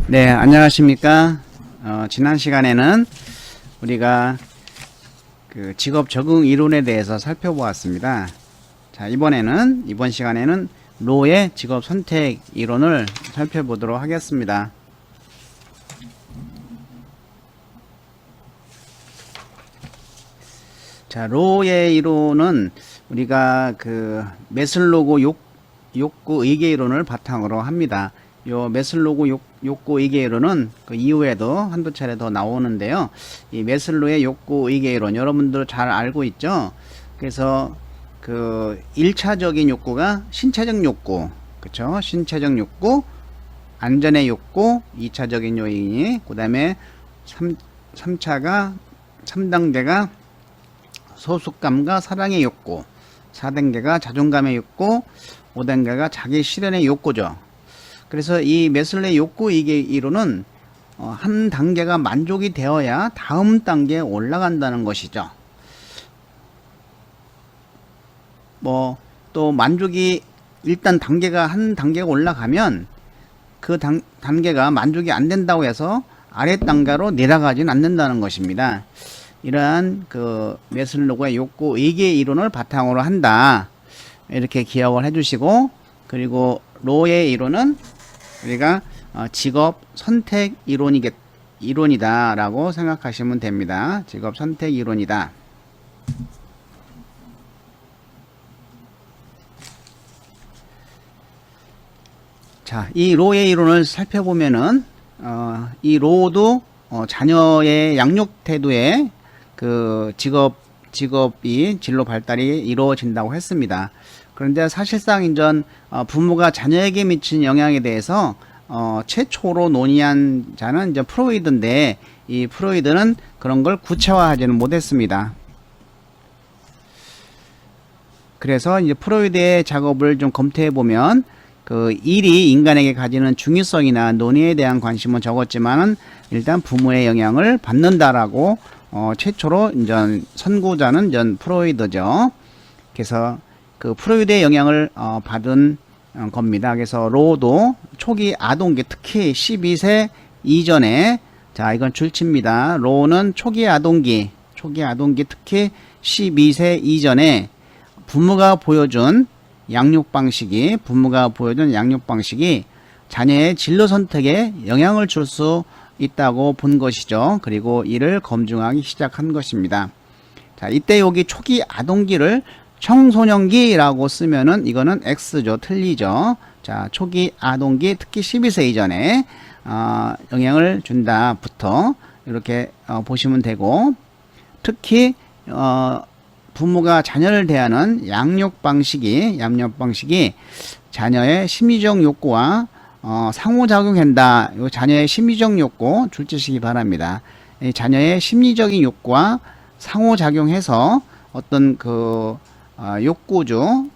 네, 안녕하십니까. 지난 시간에는 우리가 그 직업 적응 이론에 대해서 살펴보았습니다. 자, 이번 시간에는 로의 직업 선택 이론을 살펴보도록 하겠습니다. 자, 로의 이론은 우리가 그 메슬로우 욕구 의계 이론을 바탕으로 합니다. 요 메슬로우 욕구 의계 이론은 그 이후에도 한두 차례 더 나오는데요. 이 메슬로우의 욕구 의계 이론 여러분들 잘 알고 있죠? 그래서 그 1차적인 욕구가 신체적 욕구, 그쵸? 신체적 욕구, 안전의 욕구, 2차적인 요인이, 그 다음에 3단계가 소속감과 사랑의 욕구, 4단계가 자존감의 욕구, 5단계가 자기 실현의 욕구죠. 그래서 이 메슬로우의 욕구 이론은 한 단계가 만족이 되어야 다음 단계에 올라간다는 것이죠. 또 만족이 일단 한 단계가 올라가면 그 단계가 만족이 안 된다고 해서 아래 단계로 내려가지는 않는다는 것입니다. 이러한 그 메슬로우의 욕구 의계 이론을 바탕으로 한다. 이렇게 기억을 해주시고, 그리고 로의 이론은 우리가 직업 선택 이론이다 라고 생각하시면 됩니다. 직업 선택 이론이다. 자, 이 로의 이론을 살펴보면은 이 로도 자녀의 양육 태도에 그 직업이 진로 발달이 이루어진다고 했습니다. 그런데 사실상 인전 부모가 자녀에게 미치는 영향에 대해서 최초로 논의한 자는 이제 프로이드인데, 이 프로이드는 그런 걸 구체화하지는 못했습니다. 그래서 이제 프로이드의 작업을 좀 검토해 보면 그 일이 인간에게 가지는 중요성이나 논의에 대한 관심은 적었지만은 일단 부모의 영향을 받는다라고 최초로 이제 선구자는 전 프로이드죠. 그래서 그 프로이드의 영향을 받은 겁니다. 그래서 로도 초기 아동기, 특히 12세 이전에, 자, 이건 줄칩니다. 로는 초기 아동기 특히 12세 이전에 부모가 보여준 양육 방식이 자녀의 진로 선택에 영향을 줄 수 있다고 본 것이죠. 그리고 이를 검증하기 시작한 것입니다. 자, 이때 여기 초기 아동기를 청소년기라고 쓰면은 이거는 X죠. 틀리죠. 자, 초기 아동기 특히 12세 이전에 영향을 준다부터 이렇게 보시면 되고, 특히 부모가 자녀를 대하는 양육 방식이 자녀의 심리적 욕구와 상호작용한다. 요 자녀의 심리적 욕구 줄지시기 바랍니다. 이 자녀의 심리적인 욕구와 상호작용해서 어떤 그 메슬로우의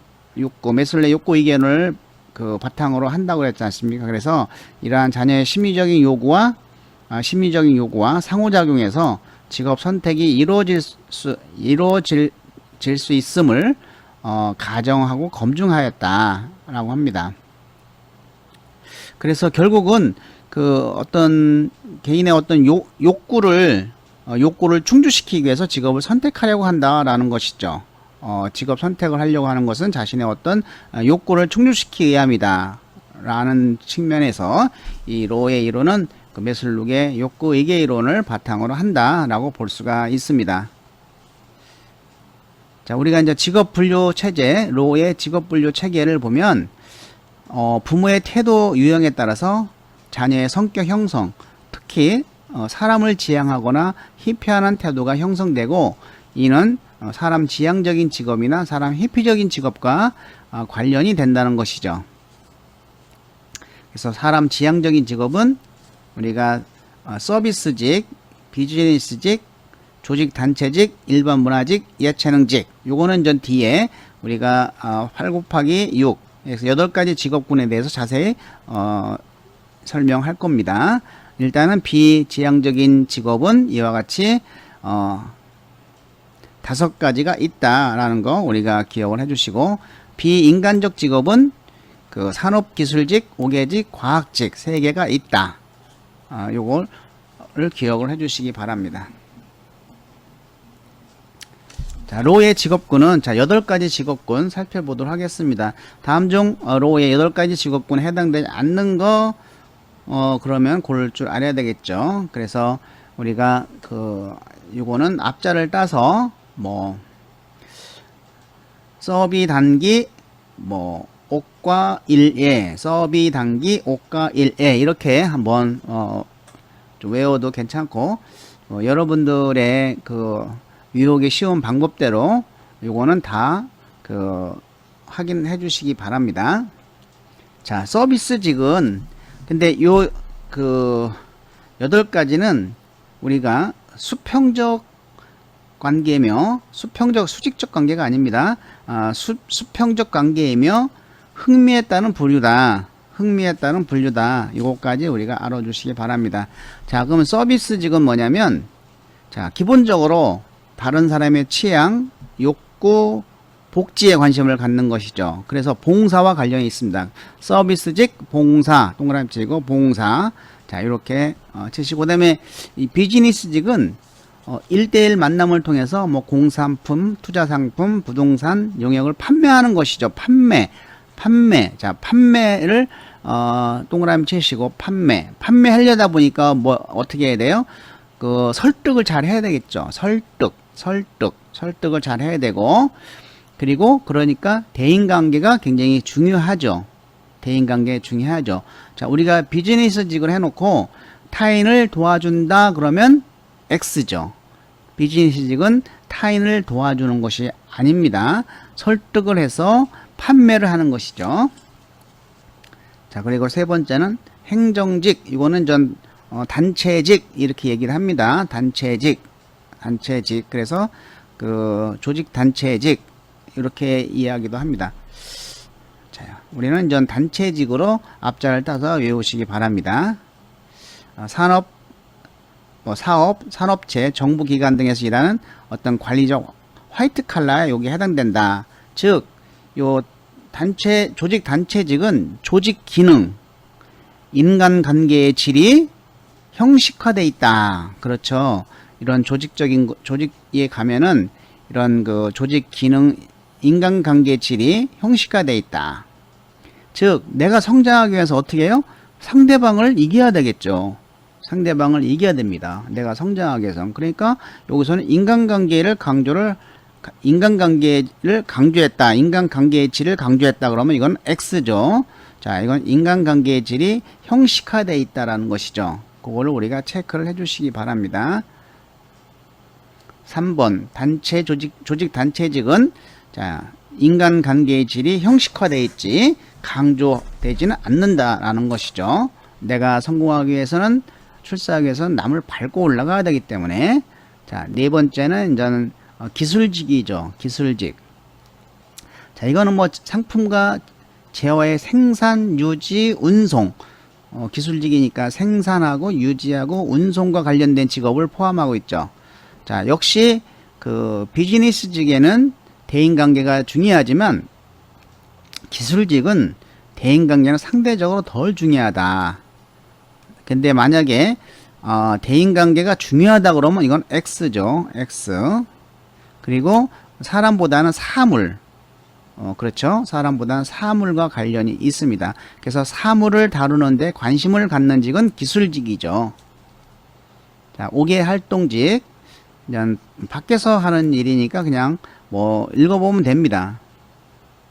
욕구 의견을 그 바탕으로 한다고 했지 않습니까? 그래서 이러한 자녀의 심리적인 요구와 상호작용해서 직업 선택이 이루어질 수 있음을 가정하고 검증하였다라고 합니다. 그래서 결국은 그 어떤 개인의 어떤 욕구를 충족시키기 위해서 직업을 선택하려고 한다라는 것이죠. 직업 선택을 하려고 하는 것은 자신의 어떤 욕구를 충족시키기 위함이다 라는 측면에서 이 로의 이론은 그 메슬로우의 욕구 의계 이론을 바탕으로 한다라고 볼 수가 있습니다. 자, 우리가 이제 직업 분류 체제, 로의 직업 분류 체계를 보면 부모의 태도 유형에 따라서 자녀의 성격 형성, 특히 사람을 지향하거나 희피하는 태도가 형성되고, 이는 사람 지향적인 직업이나 사람 회피적인 직업과 관련이 된다는 것이죠. 그래서 사람 지향적인 직업은 우리가 서비스직, 비즈니스직, 조직 단체직, 일반 문화직, 예체능직, 요거는 전 뒤에 우리가 8곱하기6 그래서 8가지 직업군에 대해서 자세히 설명할 겁니다. 일단은 비지향적인 직업은 이와 같이 5가지가 있다라는 거 우리가 기억을 해주시고, 비인간적 직업은 그 산업기술직, 오계직, 과학직 3개가 있다. 요거를 기억을 해주시기 바랍니다. 자, 로의 직업군은 자 8가지 직업군 살펴보도록 하겠습니다. 다음 중 로의 8가지 직업군에 해당되지 않는 거 그러면 고를 줄 알아야 되겠죠. 그래서 우리가 요거는 앞자를 따서 뭐 서비 단기 뭐 옥과 일예, 서비 단기 옥과 일예 이렇게 한번 좀 외워도 괜찮고 여러분들의 유혹이 쉬운 방법대로 요거는 다 확인해 주시기 바랍니다. 자, 서비스직은 근데 요 8가지는 우리가 수평적 관계며 수직적 관계가 아닙니다. 수평적 관계이며 흥미에 따른 분류다. 요거까지 우리가 알아주시기 바랍니다. 자, 그럼 서비스직은 뭐냐면 자, 기본적으로 다른 사람의 취향, 욕구, 복지에 관심을 갖는 것이죠. 그래서 봉사와 관련이 있습니다. 서비스직, 봉사, 동그라미 치고 봉사. 자, 이렇게 치시고 그다음에 이 비즈니스직은 1대1 만남을 통해서 뭐 공산품, 투자상품, 부동산 영역을 판매하는 것이죠. 판매. 자, 판매를 동그라미 치시고 판매하려다 보니까 뭐 어떻게 해야 돼요? 설득을 잘 해야 되겠죠. 설득을 잘 해야 되고, 그리고 그러니까 대인관계가 굉장히 중요하죠. 자, 우리가 비즈니스직을 해놓고 타인을 도와준다 그러면 X죠. 비즈니스직은 타인을 도와주는 것이 아닙니다. 설득을 해서 판매를 하는 것이죠. 자, 그리고 세 번째는 행정직. 이거는 단체직 이렇게 얘기를 합니다. 단체직. 그래서 조직 단체직 이렇게 이해하기도 합니다. 자, 우리는 단체직으로 앞자를 따서 외우시기 바랍니다. 사업, 산업체, 정부기관 등에서 일하는 어떤 관리적 화이트 칼라에 여기 해당된다. 즉, 조직 단체직은 조직 기능, 인간관계의 질이 형식화되어 있다. 그렇죠. 이런 조직에 가면은 이런 조직 기능, 인간관계의 질이 형식화되어 있다. 즉, 내가 성장하기 위해서 어떻게 해요? 상대방을 이겨야 되겠죠. 상대방을 이겨야 됩니다. 내가 성장하기 위해서. 그러니까 여기서는 인간관계를 강조했다. 인간관계의 질을 강조했다. 그러면 이건 X죠. 자, 이건 인간관계의 질이 형식화되어 있다라는 것이죠. 그거를 우리가 체크를 해주시기 바랍니다. 3번 조직 단체직은 자, 인간관계의 질이 형식화되어 있지 강조되지는 않는다라는 것이죠. 내가 성공하기 위해서는 출세하기 위해서는 남을 밟고 올라가야 되기 때문에. 자, 네 번째는 이제는 기술직이죠. 기술직. 자, 이거는 뭐 상품과 제어의 생산, 유지, 운송. 기술직이니까 생산하고 유지하고 운송과 관련된 직업을 포함하고 있죠. 자, 역시 비즈니스직에는 대인관계가 중요하지만 기술직은 대인관계는 상대적으로 덜 중요하다. 근데 만약에 대인관계가 중요하다 그러면 이건 X죠. X. 그리고 사람보다는 사물. 그렇죠. 사람보다는 사물과 관련이 있습니다. 그래서 사물을 다루는데 관심을 갖는 직은 기술직이죠. 자, 5개 활동직. 그냥 밖에서 하는 일이니까 그냥 뭐 읽어보면 됩니다.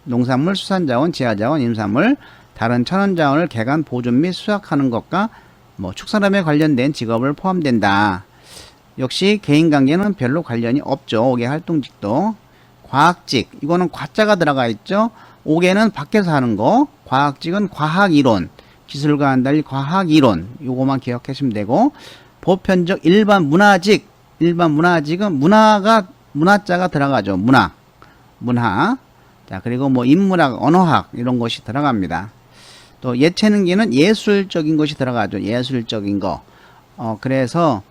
농산물, 수산자원, 지하자원, 임산물, 다른 천연자원을 개간, 보존 및 수확하는 것과 뭐 축산업에 관련된 직업을 포함된다. 역시 개인관계는 별로 관련이 없죠. 5개 활동직도. 과학직, 이거는 과자가 들어가 있죠. 5개는 밖에서 하는 거. 과학직은 과학이론, 기술과는 달리 과학이론, 요거만 기억하시면 되고, 보편적 일반 문화직은 문화자가 들어가죠. 문화. 자, 그리고 뭐 인문학, 언어학 이런 것이 들어갑니다. 또 예체능계는 예술적인 것이 들어가죠. 예술적인 거. 그래서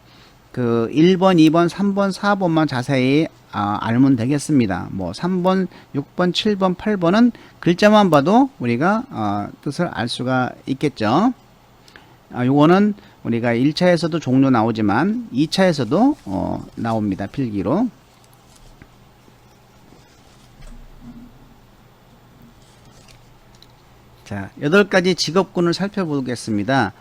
1번, 2번, 3번, 4번만 자세히 알면 되겠습니다. 뭐 3번, 6번, 7번, 8번은 글자만 봐도 우리가 뜻을 알 수가 있겠죠. 요거는 우리가 1차에서도 종료 나오지만 2차에서도 나옵니다. 필기로. 자, 8가지 직업군을 살펴보겠습니다.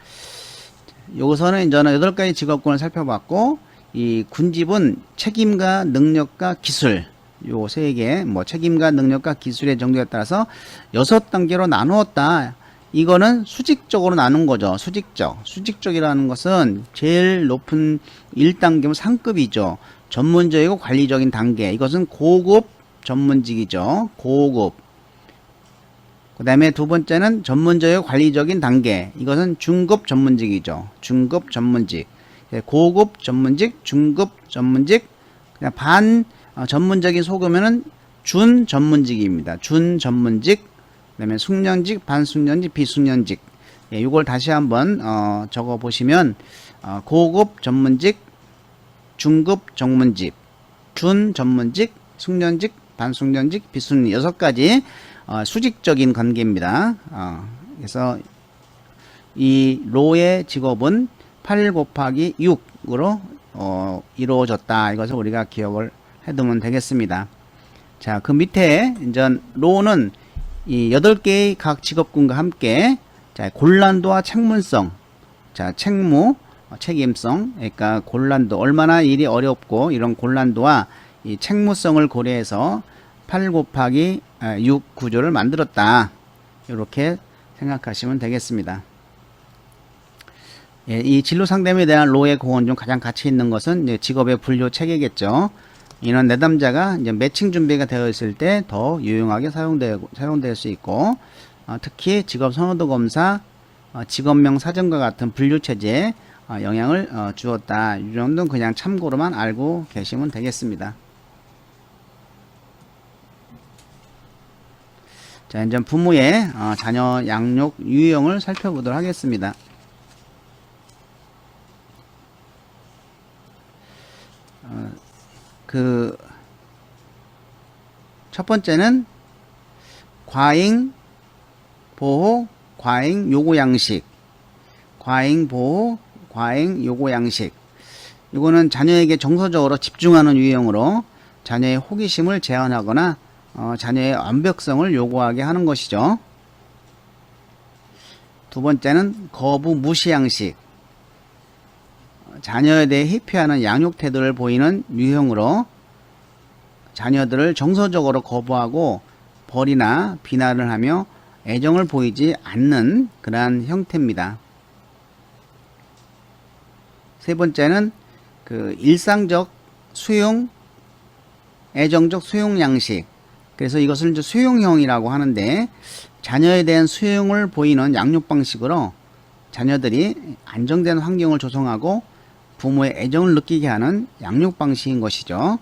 여기서는 이제는 8가지 직업군을 살펴봤고, 이 군집은 책임과 능력과 기술, 요 3개, 뭐 책임과 능력과 기술의 정도에 따라서 6단계로 나누었다. 이거는 수직적으로 나눈 거죠. 수직적이라는 것은 제일 높은 1단계면 상급이죠. 전문적이고 관리적인 단계. 이것은 고급 전문직이죠. 고급. 그 다음에 두 번째는 전문적이고 관리적인 단계. 이것은 중급 전문직이죠. 중급 전문직. 고급 전문직, 중급 전문직, 그냥 전문적인 속으면은 준 전문직입니다. 준 전문직, 그 다음에 숙련직, 반숙련직, 비숙련직. 이걸 다시 한번 적어 보시면 고급 전문직, 중급 전문직, 준 전문직, 숙련직, 반숙련직, 비숙련 6가지 수직적인 관계입니다. 그래서 이 로의 직업은 8 곱하기 6으로 이루어졌다. 이것을 우리가 기억을 해두면 되겠습니다. 자, 그 밑에 이제 로는 이 8개의 각 직업군과 함께 자, 곤란도와 책문성, 자, 책무, 책임성, 그러니까 곤란도, 얼마나 일이 어렵고 이런 곤란도와 이 책무성을 고려해서 8 곱하기 6 구조를 만들었다. 이렇게 생각하시면 되겠습니다. 예, 이 진로 상담에 대한 로의 공헌 중 가장 가치 있는 것은 이제 직업의 분류 체계겠죠. 이런 내담자가 이제 매칭 준비가 되어 있을 때 더 유용하게 사용될 수 있고, 특히 직업 선호도 검사, 직업명 사전과 같은 분류 체제에 영향을 주었다. 이 정도는 그냥 참고로만 알고 계시면 되겠습니다. 자, 이제 부모의 자녀 양육 유형을 살펴보도록 하겠습니다. 첫 번째는 과잉, 보호, 과잉, 요구 양식. 과잉, 보호, 과잉, 요구 양식. 이거는 자녀에게 정서적으로 집중하는 유형으로 자녀의 호기심을 제한하거나 자녀의 완벽성을 요구하게 하는 것이죠. 두 번째는 거부, 무시 양식. 자녀에 대해 회피하는 양육 태도를 보이는 유형으로 자녀들을 정서적으로 거부하고 벌이나 비난을 하며 애정을 보이지 않는 그러한 형태입니다. 세 번째는 일상적 수용, 애정적 수용 양식. 그래서 이것을 이제 수용형이라고 하는데, 자녀에 대한 수용을 보이는 양육 방식으로 자녀들이 안정된 환경을 조성하고 부모의 애정을 느끼게 하는 양육 방식인 것이죠.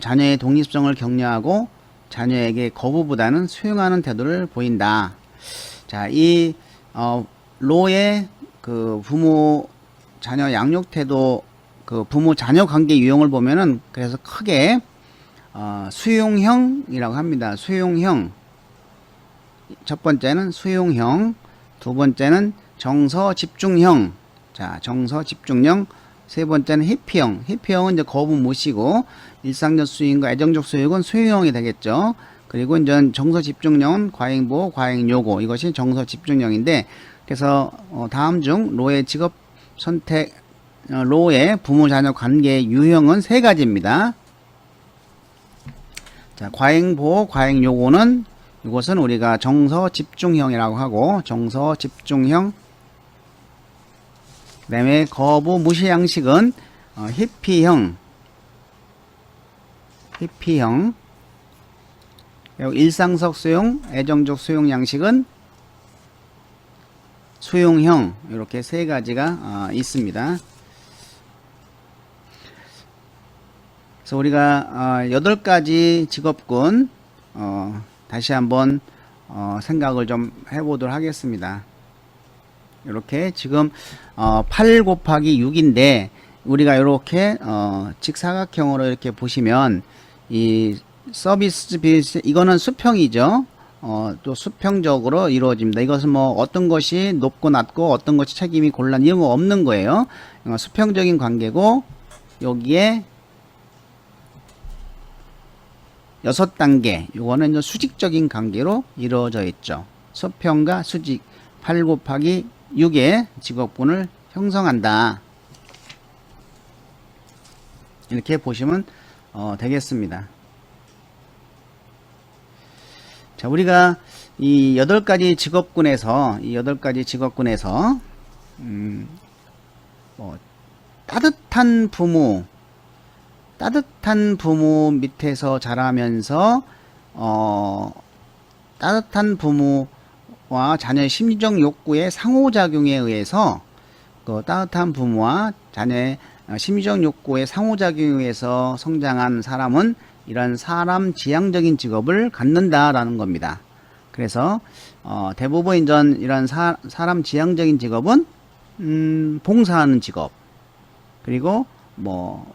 자녀의 독립성을 격려하고 자녀에게 거부보다는 수용하는 태도를 보인다. 자, 이 로의 부모 자녀 양육 태도, 부모 자녀 관계 유형을 보면은 그래서 크게 수용형이라고 합니다. 수용형. 첫 번째는 수용형, 두 번째는 정서 집중형. 자, 정서 집중형. 세 번째는 회피형. 회피형은 이제 거부 무시고, 일상적 수용과 애정적 수용은 수용형이 되겠죠. 그리고 이제 정서 집중형은 과잉 보호, 과잉 요구. 이것이 정서 집중형인데, 그래서 다음 중 로의 직업 선택, 로의 부모 자녀 관계 유형은 3가지입니다. 자, 과잉 보호, 과잉 요구는 이것은 우리가 정서 집중형이라고 하고, 정서 집중형. 그 다음에 거부 무시 양식은 회피형. 회피형. 그리고 일상적 수용, 애정적 수용 양식은 수용형. 이렇게 3가지가 있습니다. 그래서 우리가 8가지 직업군 다시 한번 생각을 좀 해보도록 하겠습니다. 이렇게 지금 8 곱하기 6인데 우리가 이렇게 직사각형으로 이렇게 보시면 이 서비스 비스, 이거는 수평이죠. 또 수평적으로 이루어집니다. 이것은 뭐 어떤 것이 높고 낮고 어떤 것이 책임이 곤란 이런 거 없는 거예요. 수평적인 관계고 여기에 6단계 요거는 이제 수직적인 관계로 이루어져 있죠. 수평과 수직 8 곱하기 6의 직업군을 형성한다. 이렇게 보시면 되겠습니다. 자, 우리가 이 8가지 직업군에서 따뜻한 부모 밑에서 자라면서 따뜻한 부모와 자녀의 심리적 욕구의 상호작용에 의해서 그 따뜻한 부모와 자녀의 심리적 욕구의 상호작용에 의해서 성장한 사람은 이런 사람 지향적인 직업을 갖는다라는 겁니다. 그래서 대부분 이런 사람 지향적인 직업은 봉사하는 직업, 그리고 뭐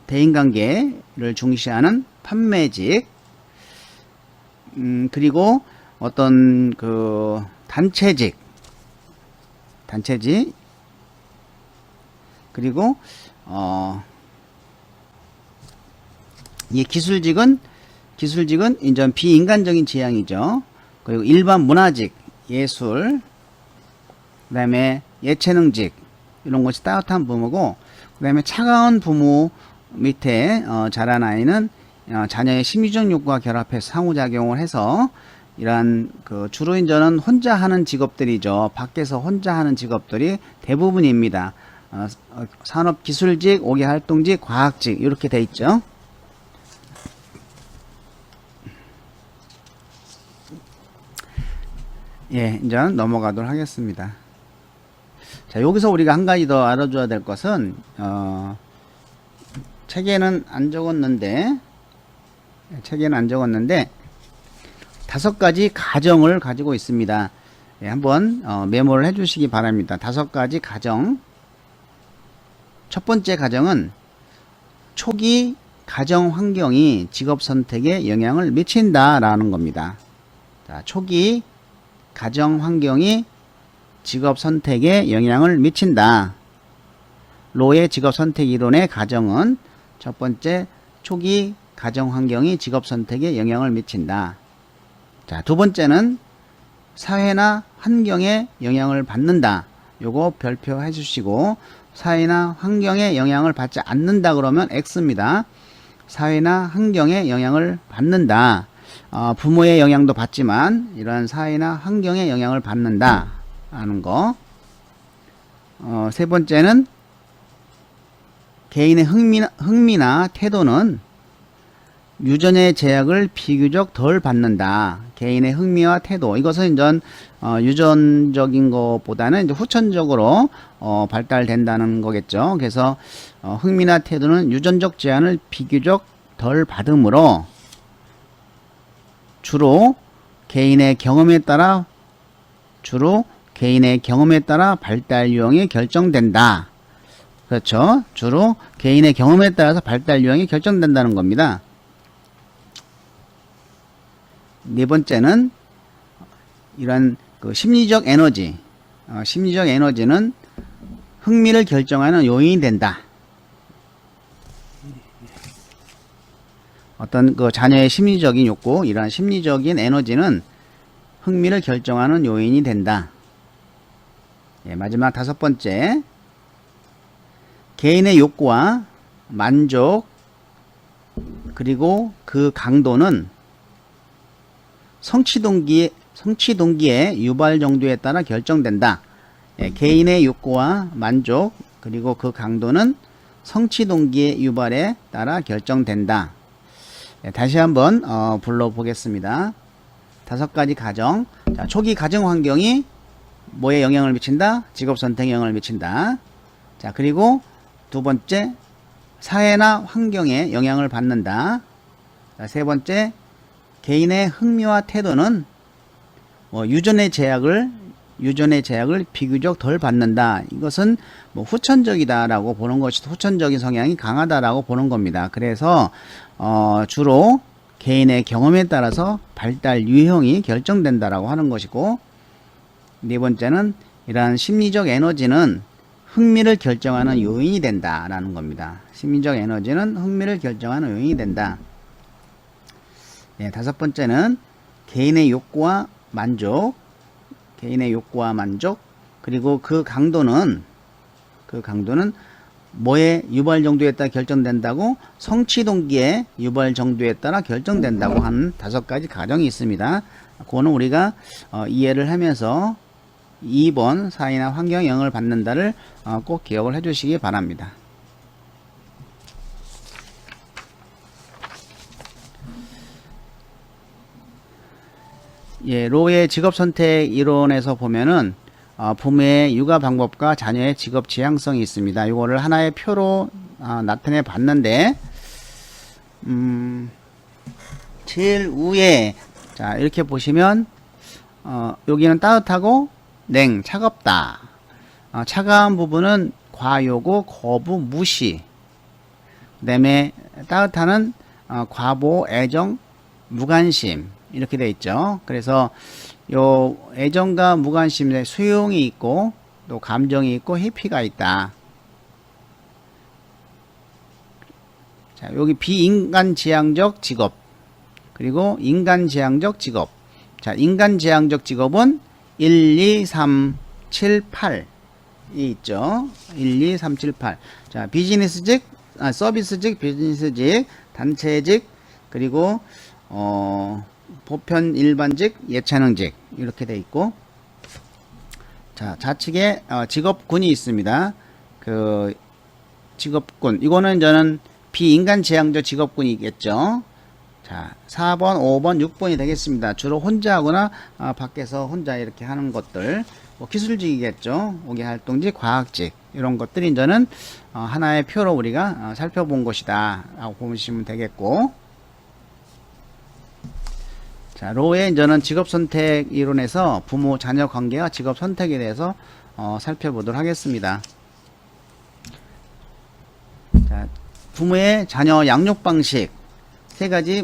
대인관계를 중시하는 판매직, 그리고 어떤 그 단체직, 그리고 이 기술직은 이제 비인간적인 지향이죠. 그리고 일반 문화직, 예술, 그 다음에 예체능직, 이런 것이 따뜻한 부모고, 그 다음에 차가운 부모 밑에 자란 아이는 자녀의 심리적 욕구와 결합해서 상호작용을 해서 이러한 주로 이제는 혼자 하는 직업들이죠. 밖에서 혼자 하는 직업들이 대부분입니다. 산업기술직, 오개활동직, 과학직 이렇게 돼 있죠. 예, 이제 넘어가도록 하겠습니다. 자, 여기서 우리가 한 가지 더 알아줘야 될 것은 책에는 안 적었는데 5가지 가정을 가지고 있습니다. 예, 한번 메모를 해 주시기 바랍니다. 5가지 가정. 첫 번째 가정은 초기 가정 환경이 직업 선택에 영향을 미친다라는 겁니다. 자, 초기 가정 환경이 직업 선택에 영향을 미친다. 로의 직업 선택 이론의 가정은 첫 번째, 초기 가정 환경이 직업 선택에 영향을 미친다. 자, 두 번째는 사회나 환경에 영향을 받는다. 요거 별표해 주시고, 사회나 환경에 영향을 받지 않는다 그러면 X입니다. 사회나 환경에 영향을 받는다. 부모의 영향도 받지만 이러한 사회나 환경에 영향을 받는다 하는 거. 세 번째는 개인의 흥미나 태도는 유전의 제약을 비교적 덜 받는다. 개인의 흥미와 태도, 이것은 이제 유전적인 것보다는 이제 후천적으로 발달된다는 거겠죠. 그래서 흥미나 태도는 유전적 제한을 비교적 덜 받으므로 주로 개인의 경험에 따라 발달 유형이 결정된다. 그렇죠. 주로 개인의 경험에 따라서 발달 유형이 결정된다는 겁니다. 네 번째는 이런 심리적 에너지. 심리적 에너지는 흥미를 결정하는 요인이 된다. 어떤 자녀의 심리적인 욕구, 이러한 심리적인 에너지는 흥미를 결정하는 요인이 된다. 예, 마지막 5번째. 개인의 욕구와 만족, 그리고 그 강도는 성취 동기의 유발 정도에 따라 결정된다. 예, 개인의 욕구와 만족, 그리고 그 강도는 성취 동기의 유발에 따라 결정된다. 예, 다시 한번 불러보겠습니다. 5가지 가정. 자, 초기 가정 환경이 뭐에 영향을 미친다? 직업 선택에 영향을 미친다. 자, 그리고 두 번째, 사회나 환경에 영향을 받는다. 자, 세 번째, 개인의 흥미와 태도는 유전의 제약을 비교적 덜 받는다. 이것은 후천적이다라고 보는 것이, 후천적인 성향이 강하다라고 보는 겁니다. 그래서 주로 개인의 경험에 따라서 발달 유형이 결정된다라고 하는 것이고, 네 번째는 이러한 심리적 에너지는 흥미를 결정하는 요인이 된다라는 겁니다. 심리적 에너지는 흥미를 결정하는 요인이 된다. 네, 다섯 번째는 개인의 욕구와 만족, 그리고 그 강도는 뭐의 유발 정도에 따라 결정된다고? 성취 동기의 유발 정도에 따라 결정된다고 하는 5가지 가정이 있습니다. 그거는 우리가 이해를 하면서 2번 사회나 환경에 영향을 받는다를 꼭 기억을 해 주시기 바랍니다. 예, 로의 직업선택 이론에서 보면은 부모의 육아 방법과 자녀의 직업 지향성이 있습니다. 이거를 하나의 표로 나타내 봤는데, 제일 위에 자 이렇게 보시면 여기는 따뜻하고 차갑다. 차가운 부분은 과요고 거부 무시. 그다음에 따뜻한은 과보 애정 무관심 이렇게 되어 있죠. 그래서 요 애정과 무관심에 수용이 있고 또 감정이 있고 회피가 있다. 자, 여기 비인간지향적 직업 그리고 인간지향적 직업. 자, 인간지향적 직업은 1, 2, 3, 7, 8이 있죠. 1, 2, 3, 7, 8. 자, 비즈니스직, 서비스직, 비즈니스직, 단체직, 그리고 보편 일반직, 예체능직 이렇게 돼 있고, 자 좌측에 직업군이 있습니다. 그 직업군 이거는 저는 비인간 지향적 직업군이겠죠. 자 4번, 5번, 6번이 되겠습니다. 주로 혼자 하거나 밖에서 혼자 이렇게 하는 것들, 뭐 기술직이겠죠. 오개활동직, 과학직 이런 것들이 저는 하나의 표로 우리가 살펴본 것이다 라고 보시면 되겠고, 자, 로의 저는 직업선택 이론에서 부모 자녀 관계와 직업선택에 대해서 살펴보도록 하겠습니다. 자, 부모의 자녀 양육 방식 3가지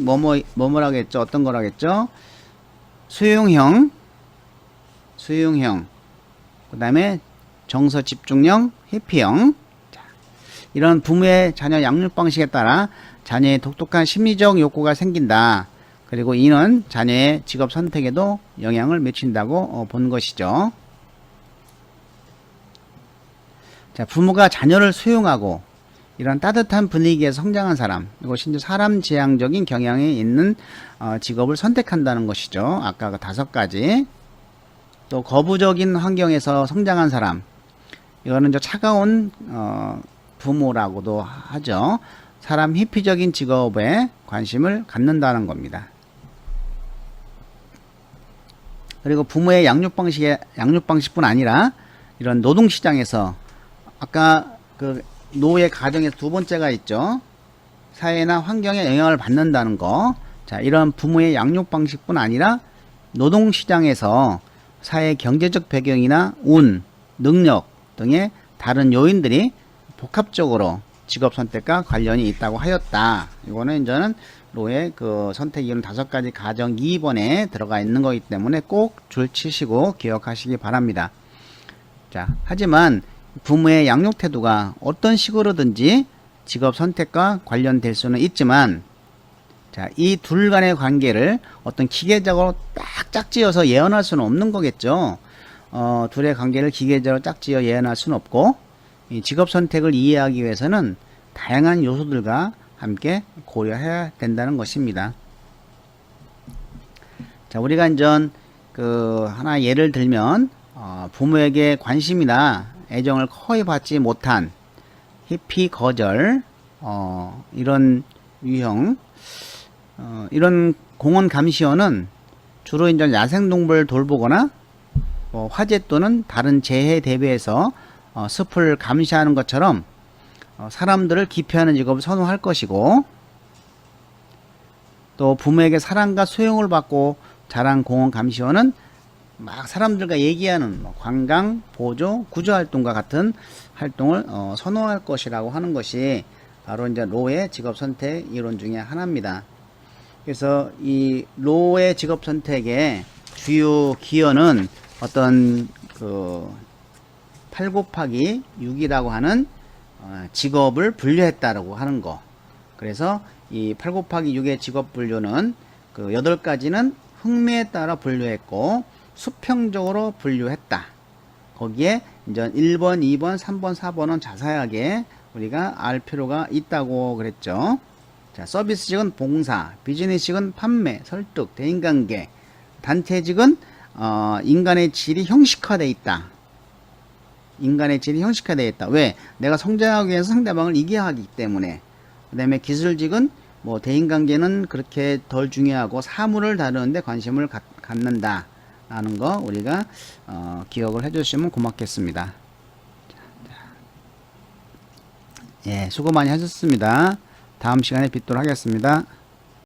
뭐뭐라겠죠? 어떤 거라겠죠? 수용형, 그 다음에 정서 집중형, 회피형. 자, 이런 부모의 자녀 양육 방식에 따라 자녀의 독특한 심리적 욕구가 생긴다. 그리고 이는 자녀의 직업 선택에도 영향을 미친다고 본 것이죠. 자, 부모가 자녀를 수용하고 이런 따뜻한 분위기에서 성장한 사람, 이것이 이제 사람 지향적인 경향이 있는 직업을 선택한다는 것이죠. 아까 그 5가지. 또 거부적인 환경에서 성장한 사람, 이거는 이제 차가운 부모라고도 하죠. 사람 회피적인 직업에 관심을 갖는다는 겁니다. 그리고 부모의 양육 방식뿐 아니라 이런 노동시장에서 아까 그 노예 가정에서 2번째가 있죠. 사회나 환경에 영향을 받는다는 거. 자, 이런 부모의 양육 방식뿐 아니라 노동시장에서 사회 경제적 배경이나 운, 능력 등의 다른 요인들이 복합적으로 직업 선택과 관련이 있다고 하였다. 이거는 저는 로의 그 선택 이유는 5가지 가정 2번에 들어가 있는 거기 때문에 꼭 줄 치시고 기억하시기 바랍니다. 자, 하지만 부모의 양육 태도가 어떤 식으로든지 직업 선택과 관련될 수는 있지만, 자, 이 둘 간의 관계를 어떤 기계적으로 딱 짝지어서 예언할 수는 없는 거겠죠. 둘의 관계를 기계적으로 짝지어 예언할 수는 없고, 이 직업 선택을 이해하기 위해서는 다양한 요소들과 함께 고려해야 된다는 것입니다. 자, 우리가 이제 하나 예를 들면 부모에게 관심이나 애정을 거의 받지 못한 회피 거절, 이런 유형, 이런 공원 감시원은 주로 이제 야생동물을 돌보거나 화재 또는 다른 재해 대비해서 숲을 감시하는 것처럼 사람들을 기피하는 직업을 선호할 것이고, 또 부모에게 사랑과 수용을 받고 자란 공원 감시원은 막 사람들과 얘기하는 관광, 보조, 구조활동과 같은 활동을 선호할 것이라고 하는 것이 바로 이제 로의 직업 선택 이론 중에 하나입니다. 그래서 이 로의 직업 선택의 주요 기여는 어떤 그 8 곱하기 6이라고 하는 직업을 분류했다라고 하는 거. 그래서 이 8 곱하기 6의 직업 분류는 그 8가지는 흥미에 따라 분류했고 수평적으로 분류했다. 거기에 이제 1번, 2번, 3번, 4번은 자세하게 우리가 알 필요가 있다고 그랬죠. 자, 서비스직은 봉사, 비즈니스직은 판매, 설득, 대인관계, 단체직은 인간의 질이 형식화되어 있다. 인간의 질이 형식화되어 있다. 왜? 내가 성장하기 위해서 상대방을 이겨하기 때문에. 그 다음에 기술직은 뭐 대인관계는 그렇게 덜 중요하고 사물을 다루는데 관심을 갖는다 라는 거 우리가 기억을 해 주시면 고맙겠습니다. 예, 수고 많이 하셨습니다. 다음 시간에 뵙도록 하겠습니다.